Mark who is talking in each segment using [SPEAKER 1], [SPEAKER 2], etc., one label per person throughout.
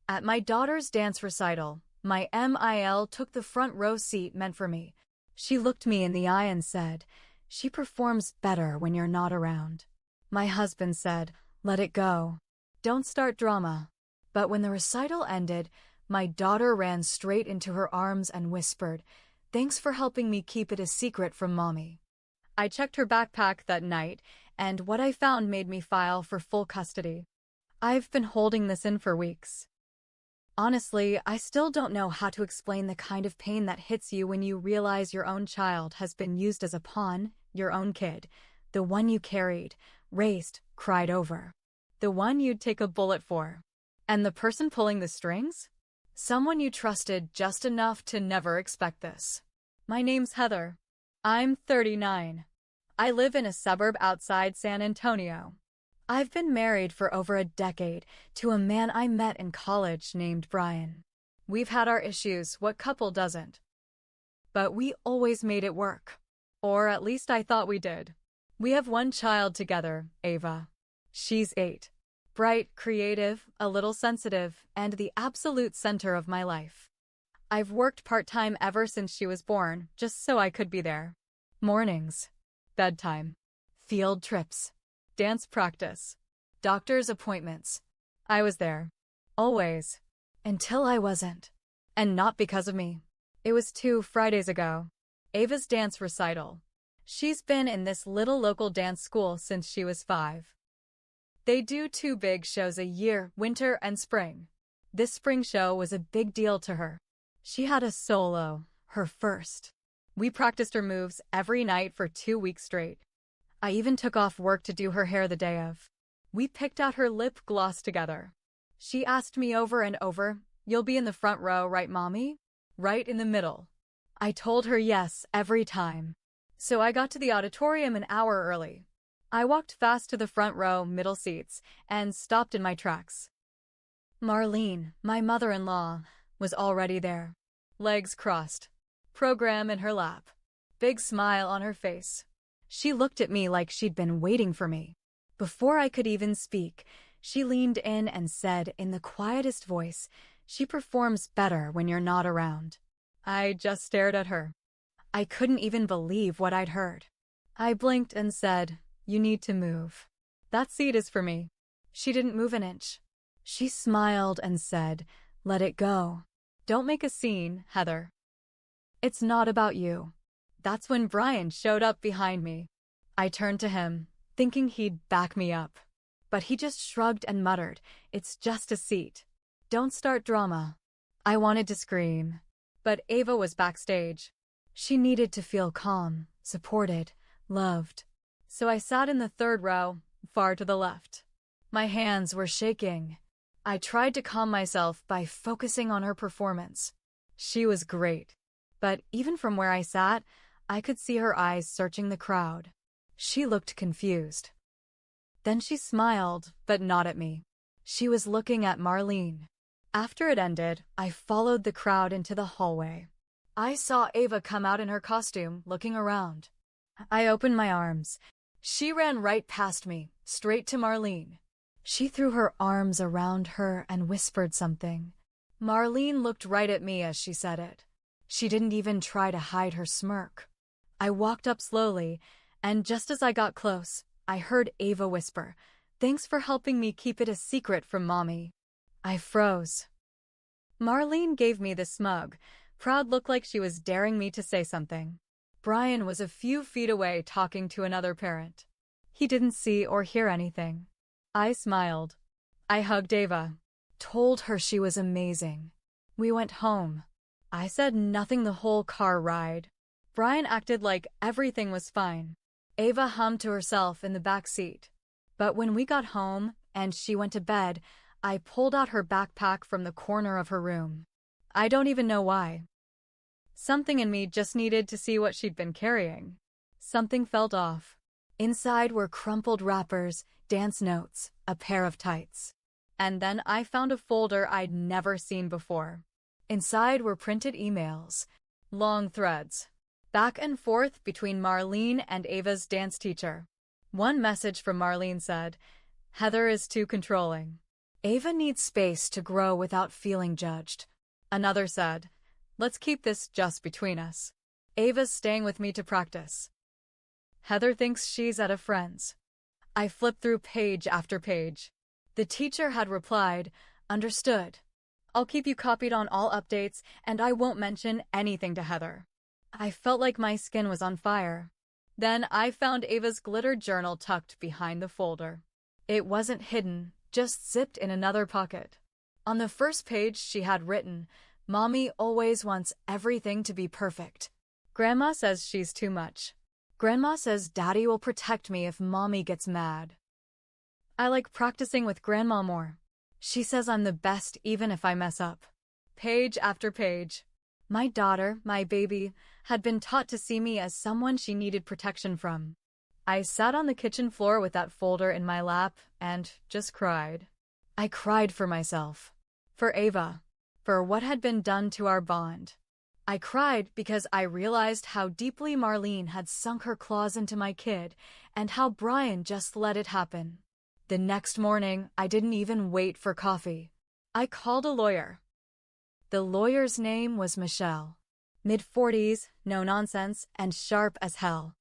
[SPEAKER 1] At my daughter's dance recital, my MIL took the front row seat meant for me. She looked me in the eye and said, "She performs better when you're not around." My husband said, "Let it go. Don't start drama." But when the recital ended, my daughter ran straight into her arms and whispered, "Thanks for helping me keep it a secret from Mommy." I checked her backpack that night, and what I found made me file for full custody. I've been holding this in for weeks. Honestly, I still don't know how to explain the kind of pain that hits you when you realize your own child has been used as a pawn, your own kid, the one you carried, raised, cried over, the one you'd take a bullet for. And the person pulling the strings? Someone you trusted just enough to never expect this. My name's Heather. I'm 39. I live in a suburb outside San Antonio. I've been married for over a decade to a man I met in college named Brian. We've had our issues, what couple doesn't? But we always made it work. Or at least I thought we did. We have one child together, Ava. She's 8. Bright, creative, a little sensitive, and the absolute center of my life. I've worked part-time ever since she was born, just so I could be there. Mornings, bedtime, field trips, dance practice, doctor's appointments. I was there. Always. Until I wasn't. And not because of me. It was 2 Fridays ago. Ava's dance recital. She's been in this little local dance school since she was 5. They do 2 big shows a year, winter and spring. This spring show was a big deal to her. She had a solo, her first. We practiced her moves every night for 2 weeks straight. I even took off work to do her hair the day of. We picked out her lip gloss together. She asked me over and over, "You'll be in the front row, right, Mommy?" Right in the middle. I told her yes every time. So I got to the auditorium an hour early. I walked fast to the front row, middle seats, and stopped in my tracks. Marlene, my mother-in-law, was already there. Legs crossed. Program in her lap. Big smile on her face. She looked at me like she'd been waiting for me. Before I could even speak, she leaned in and said in the quietest voice, "She performs better when you're not around." I just stared at her. I couldn't even believe what I'd heard. I blinked and said, "You need to move. That seat is for me." She didn't move an inch. She smiled and said, "Let it go. Don't make a scene, Heather. It's not about you." That's when Brian showed up behind me. I turned to him, thinking he'd back me up. But he just shrugged and muttered, "It's just a seat. Don't start drama." I wanted to scream. But Ava was backstage. She needed to feel calm, supported, loved. So I sat in the 3rd row, far to the left. My hands were shaking. I tried to calm myself by focusing on her performance. She was great. But even from where I sat, I could see her eyes searching the crowd. She looked confused. Then she smiled, but not at me. She was looking at Marlene. After it ended, I followed the crowd into the hallway. I saw Ava come out in her costume, looking around. I opened my arms. She ran right past me, straight to Marlene. She threw her arms around her and whispered something. Marlene looked right at me as she said it. She didn't even try to hide her smirk. I walked up slowly, and just as I got close, I heard Ava whisper, "Thanks for helping me keep it a secret from Mommy." I froze. Marlene gave me the smug, proud look like she was daring me to say something. Brian was a few feet away talking to another parent. He didn't see or hear anything. I smiled. I hugged Ava. Told her she was amazing. We went home. I said nothing the whole car ride. Brian acted like everything was fine. Ava hummed to herself in the back seat. But when we got home and she went to bed, I pulled out her backpack from the corner of her room. I don't even know why. Something in me just needed to see what she'd been carrying. Something felt off. Inside were crumpled wrappers, dance notes, a pair of tights. And then I found a folder I'd never seen before. Inside were printed emails. Long threads. Back and forth between Marlene and Ava's dance teacher. One message from Marlene said, "Heather is too controlling." Ava needs space to grow without feeling judged. Another said, let's keep this just between us. Ava's staying with me to practice. Heather thinks she's at a friend's. I flipped through page after page. The teacher had replied, understood. I'll keep you copied on all updates, and I won't mention anything to Heather. I felt like my skin was on fire. Then I found Ava's glitter journal tucked behind the folder. It wasn't hidden, just zipped in another pocket. On the first page she had written, Mommy always wants everything to be perfect. Grandma says she's too much. Grandma says Daddy will protect me if Mommy gets mad. I like practicing with Grandma more. She says I'm the best even if I mess up. Page after page. My daughter, my baby, had been taught to see me as someone she needed protection from. I sat on the kitchen floor with that folder in my lap and just cried. I cried for myself. For Ava. For what had been done to our bond. I cried because I realized how deeply Marlene had sunk her claws into my kid and how Brian just let it happen. The next morning, I didn't even wait for coffee. I called a lawyer. The lawyer's name was Michelle. Mid-40s, no nonsense, and sharp as hell.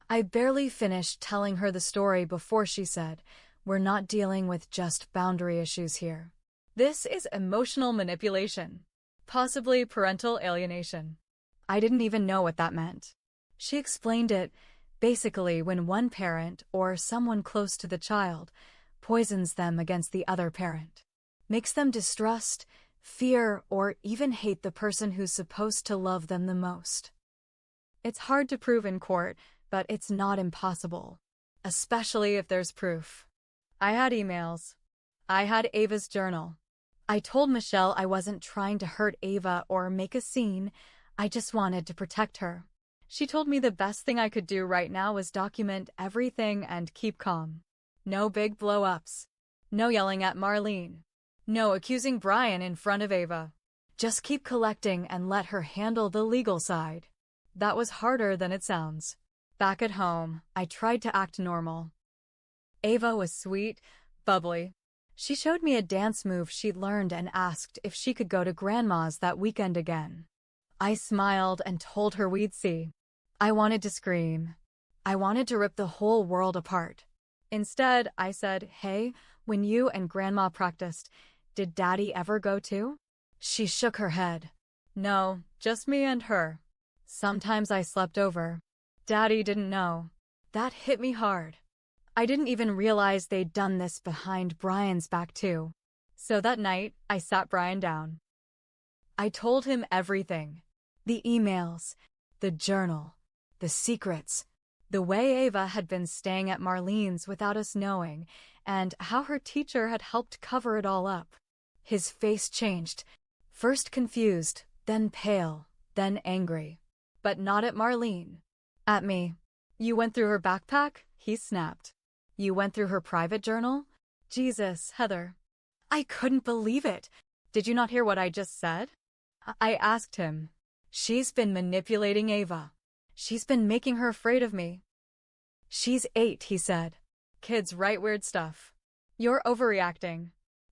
[SPEAKER 1] I barely finished telling her the story before she said, we're not dealing with just boundary issues here. This is emotional manipulation. Possibly parental alienation. I didn't even know what that meant. She explained it, basically when one parent, or someone close to the child, poisons them against the other parent. Makes them distrust, fear, or even hate the person who's supposed to love them the most. It's hard to prove in court, but it's not impossible. Especially if there's proof. I had emails. I had Ava's journal. I told Michelle I wasn't trying to hurt Ava or make a scene, I just wanted to protect her. She told me the best thing I could do right now was document everything and keep calm. No big blow-ups. No yelling at Marlene. No accusing Brian in front of Ava. Just keep collecting and let her handle the legal side. That was harder than it sounds. Back at home, I tried to act normal. Ava was sweet, bubbly. She showed me a dance move she'd learned and asked if she could go to Grandma's that weekend again. I smiled and told her we'd see. I wanted to scream. I wanted to rip the whole world apart. Instead, I said, hey, when you and Grandma practiced, did Daddy ever go too? She shook her head. No, just me and her. Sometimes I slept over. Daddy didn't know. That hit me hard. I didn't even realize they'd done this behind Brian's back too. So that night, I sat Brian down. I told him everything. The emails, the journal, the secrets, the way Ava had been staying at Marlene's without us knowing, and how her teacher had helped cover it all up. His face changed, first confused, then pale, then angry. But not at Marlene. At me. You went through her backpack? He snapped. You went through her private journal? Jesus, Heather. I couldn't believe it. Did you not hear what I just said? I asked him. She's been manipulating Ava. She's been making her afraid of me. She's 8, he said. Kids write weird stuff. You're overreacting.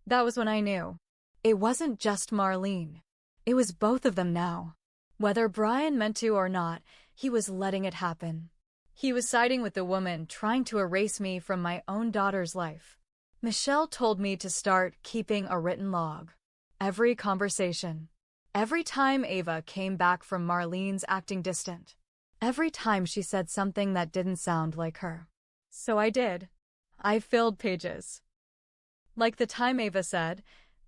[SPEAKER 1] That was when I knew. It wasn't just Marlene. It was both of them now. Whether Brian meant to or not, he was letting it happen. He was siding with the woman trying to erase me from my own daughter's life. Michelle told me to start keeping a written log. Every conversation. Every time Ava came back from Marlene's acting distant. Every time she said something that didn't sound like her. So I did. I filled pages. Like the time Ava said,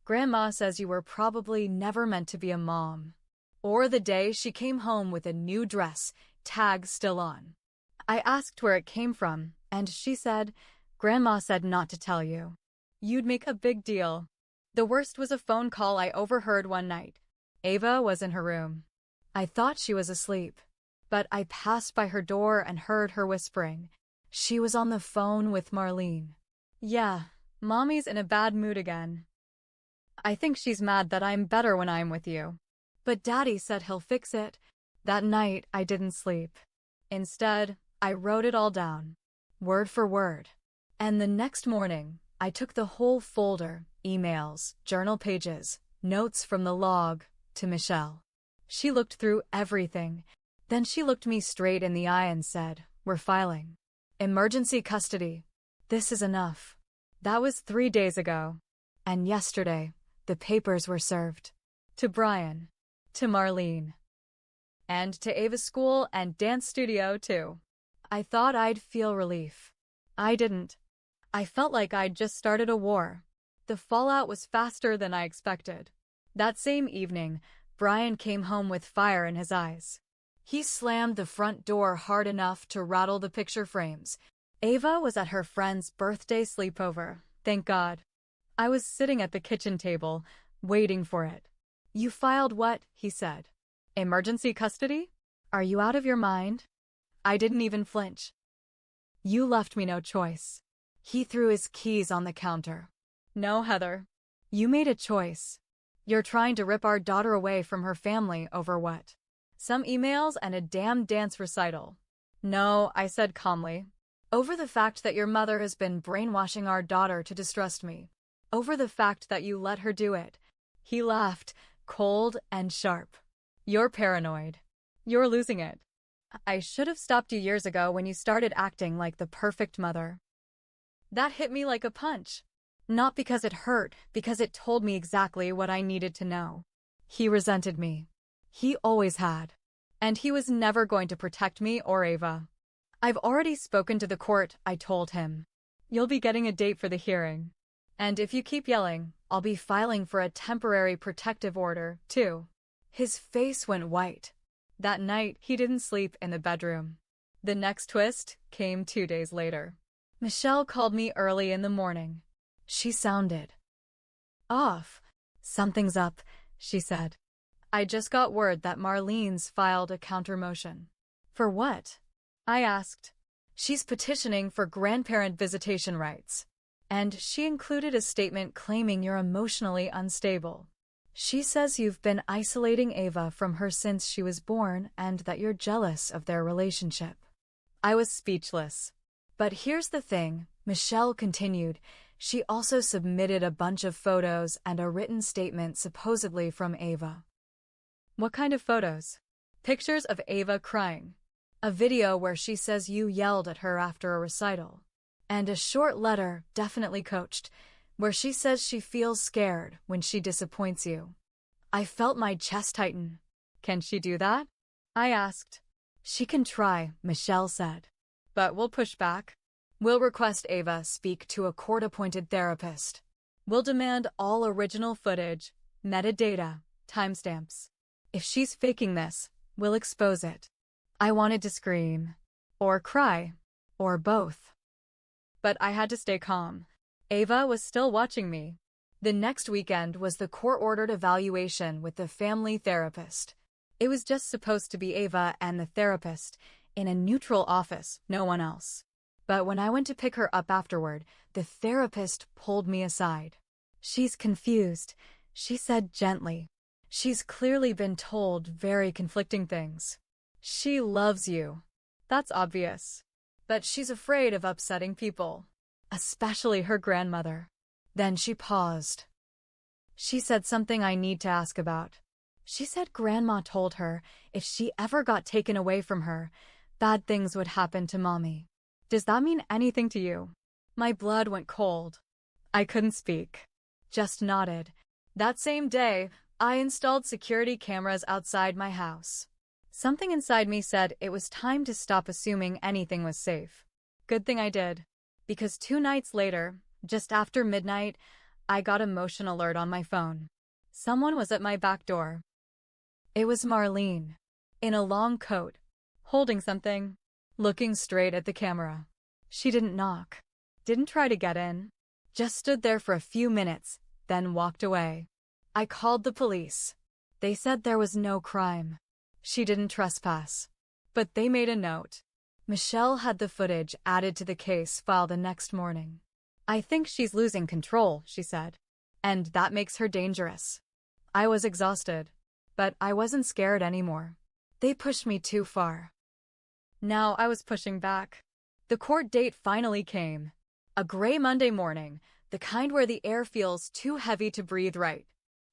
[SPEAKER 1] Grandma says you were probably never meant to be a mom. Or the day she came home with a new dress, tag still on. I asked where it came from, and she said, Grandma said not to tell you. You'd make a big deal. The worst was a phone call I overheard one night. Ava was in her room. I thought she was asleep, but I passed by her door and heard her whispering. She was on the phone with Marlene. Yeah, Mommy's in a bad mood again. I think she's mad that I'm better when I'm with you. But Daddy said he'll fix it. That night, I didn't sleep. Instead, I wrote it all down, word for word. And the next morning, I took the whole folder, emails, journal pages, notes from the log, to Michelle. She looked through everything. Then she looked me straight in the eye and said, "We're filing emergency custody. This is enough." That was 3 days ago. And yesterday, the papers were served. To Brian. To Marlene. And to Ava's school and dance studio, too. I thought I'd feel relief. I didn't. I felt like I'd just started a war. The fallout was faster than I expected. That same evening, Brian came home with fire in his eyes. He slammed the front door hard enough to rattle the picture frames. Ava was at her friend's birthday sleepover, thank God. I was sitting at the kitchen table, waiting for it. "You filed what?" he said. "Emergency custody? Are you out of your mind?" I didn't even flinch. "You left me no choice." He threw his keys on the counter. "No, Heather. You made a choice. You're trying to rip our daughter away from her family over what? Some emails and a damn dance recital." "No," I said calmly. "Over the fact that your mother has been brainwashing our daughter to distrust me. Over the fact that you let her do it." He laughed, cold and sharp. "You're paranoid. You're losing it. I should have stopped you years ago when you started acting like the perfect mother." That hit me like a punch. Not because it hurt, because it told me exactly what I needed to know. He resented me. He always had. And he was never going to protect me or Ava. "I've already spoken to the court," I told him. "You'll be getting a date for the hearing. And if you keep yelling, I'll be filing for a temporary protective order, too." His face went white. That night, he didn't sleep in the bedroom. The next twist came 2 days later. Michelle called me early in the morning. She sounded off. "Something's up," she said. "I just got word that Marlene's filed a counter-motion." "For what?" I asked. "She's petitioning for grandparent visitation rights. And she included a statement claiming you're emotionally unstable. She says you've been isolating Ava from her since she was born and that you're jealous of their relationship." I was speechless. "But here's the thing," Michelle continued. She also submitted a bunch of photos and a written statement supposedly from Ava. "What kind of photos?" "Pictures of Ava crying. A video where she says you yelled at her after a recital. And a short letter, definitely coached, where she says she feels scared when she disappoints you." I felt my chest tighten. "Can she do that?" I asked. "She can try," Michelle said. "But we'll push back. We'll request Ava speak to a court-appointed therapist. We'll demand all original footage, metadata, timestamps. If she's faking this, we'll expose it." I wanted to scream. Or cry. Or both. But I had to stay calm. Ava was still watching me. The next weekend was the court-ordered evaluation with the family therapist. It was just supposed to be Ava and the therapist, in a neutral office, no one else. But when I went to pick her up afterward, the therapist pulled me aside. "She's confused," she said gently. "She's clearly been told very conflicting things. She loves you. That's obvious. But she's afraid of upsetting people, especially her grandmother." Then she paused. "She said something I need to ask about. She said Grandma told her if she ever got taken away from her, bad things would happen to Mommy. Does that mean anything to you?" My blood went cold. I couldn't speak. Just nodded. That same day, I installed security cameras outside my house. Something inside me said it was time to stop assuming anything was safe. Good thing I did. Because 2 nights later, just after midnight, I got a motion alert on my phone. Someone was at my back door. It was Marlene. In a long coat. Holding something. Looking straight at the camera. She didn't knock. Didn't try to get in. Just stood there for a few minutes, then walked away. I called the police. They said there was no crime. She didn't trespass. But they made a note. Michelle had the footage added to the case file the next morning. "I think she's losing control," she said. "And that makes her dangerous." I was exhausted. But I wasn't scared anymore. They pushed me too far. Now I was pushing back. The court date finally came. A gray Monday morning, the kind where the air feels too heavy to breathe right.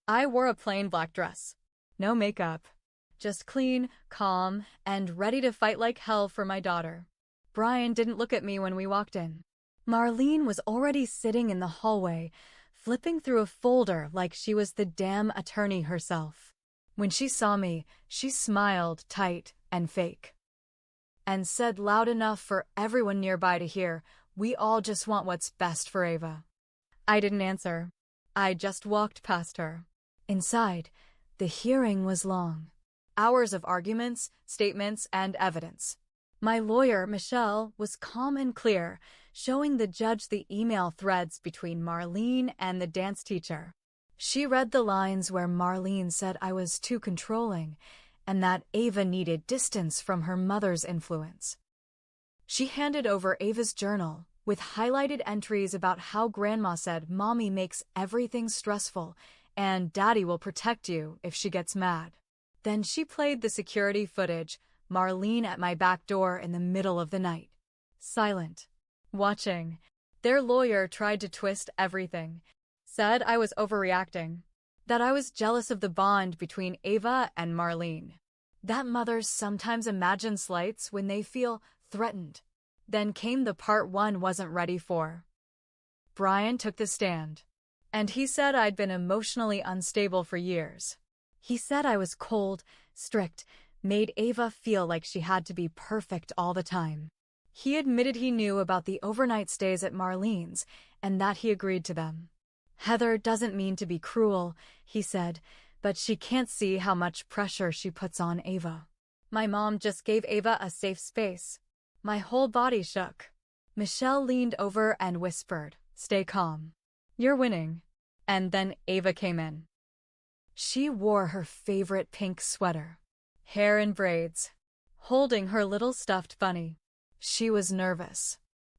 [SPEAKER 1] I wore a plain black dress. No makeup. Just clean, calm, and ready to fight like hell for my daughter. Brian didn't look at me when we walked in. Marlene was already sitting in the hallway, flipping through a folder like she was the damn attorney herself. When she saw me, she smiled tight and fake, and said loud enough for everyone nearby to hear, "We all just want what's best for Ava." I didn't answer. I just walked past her. Inside, the hearing was long. Hours of arguments, statements, and evidence. My lawyer, Michelle, was calm and clear, showing the judge the email threads between Marlene and the dance teacher. She read the lines where Marlene said I was too controlling and that Ava needed distance from her mother's influence. She handed over Ava's journal with highlighted entries about how Grandma said Mommy makes everything stressful and Daddy will protect you if she gets mad. Then she played the security footage, Marlene at my back door in the middle of the night. Silent. Watching. Their lawyer tried to twist everything. Said I was overreacting. That I was jealous of the bond between Ava and Marlene. That mothers sometimes imagine slights when they feel threatened. Then came the part one wasn't ready for. Brian took the stand. And he said I'd been emotionally unstable for years. He said I was cold, strict, made Ava feel like she had to be perfect all the time. He admitted he knew about the overnight stays at Marlene's and that he agreed to them. Heather doesn't mean to be cruel, he said, but she can't see how much pressure she puts on Ava. My mom just gave Ava a safe space. My whole body shook. Michelle leaned over and whispered, "Stay calm. You're winning." And then Ava came in. She wore her favorite pink sweater. Hair in braids. Holding her little stuffed bunny. She was nervous.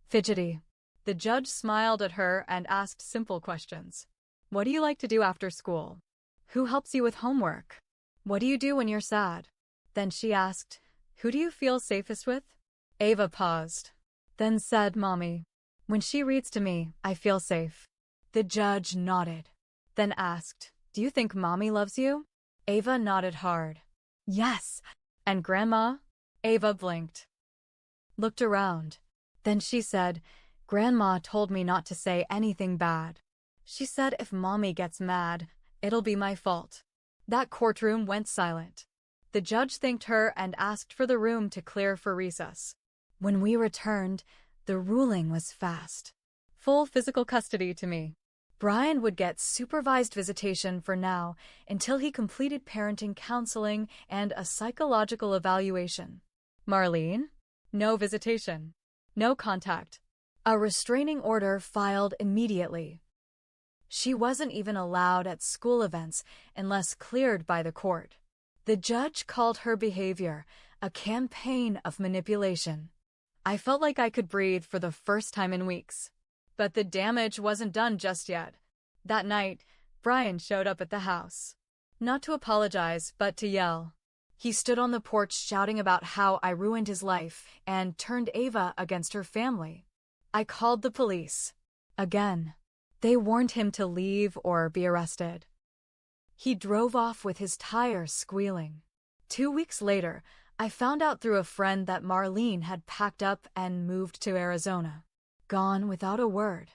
[SPEAKER 1] Fidgety. The judge smiled at her and asked simple questions. What do you like to do after school? Who helps you with homework? What do you do when you're sad? Then she asked, who do you feel safest with? Ava paused. Then said, Mommy. When she reads to me, I feel safe. The judge nodded. Then asked, do you think Mommy loves you? Ava nodded hard. Yes. And Grandma? Ava blinked. Looked around. Then she said, Grandma told me not to say anything bad. She said if Mommy gets mad, it'll be my fault. That courtroom went silent. The judge thanked her and asked for the room to clear for recess. When we returned, the ruling was fast. Full physical custody to me. Brian would get supervised visitation for now until he completed parenting counseling and a psychological evaluation. Marlene? No visitation. No contact. A restraining order filed immediately. She wasn't even allowed at school events unless cleared by the court. The judge called her behavior a campaign of manipulation. I felt like I could breathe for the first time in weeks. But the damage wasn't done just yet. That night, Brian showed up at the house. Not to apologize, but to yell. He stood on the porch shouting about how I ruined his life and turned Ava against her family. I called the police. Again. They warned him to leave or be arrested. He drove off with his tires squealing. 2 weeks later, I found out through a friend that Marlene had packed up and moved to Arizona. Gone without a word.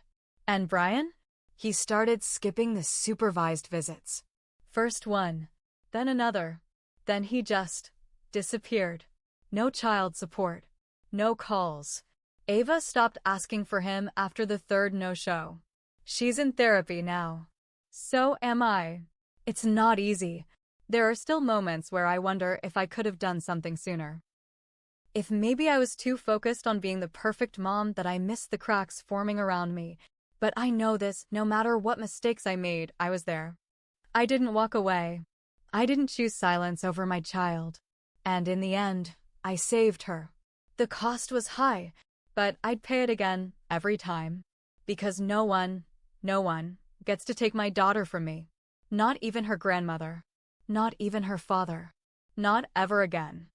[SPEAKER 1] And Brian? He started skipping the supervised visits. First one, then another. Then he just disappeared. No child support. No calls. Ava stopped asking for him after the third no-show. She's in therapy now. So am I. It's not easy. There are still moments where I wonder if I could have done something sooner. If maybe I was too focused on being the perfect mom that I missed the cracks forming around me. But I know this, no matter what mistakes I made, I was there. I didn't walk away. I didn't choose silence over my child. And in the end, I saved her. The cost was high, but I'd pay it again every time. Because no one gets to take my daughter from me. Not even her grandmother. Not even her father. Not ever again.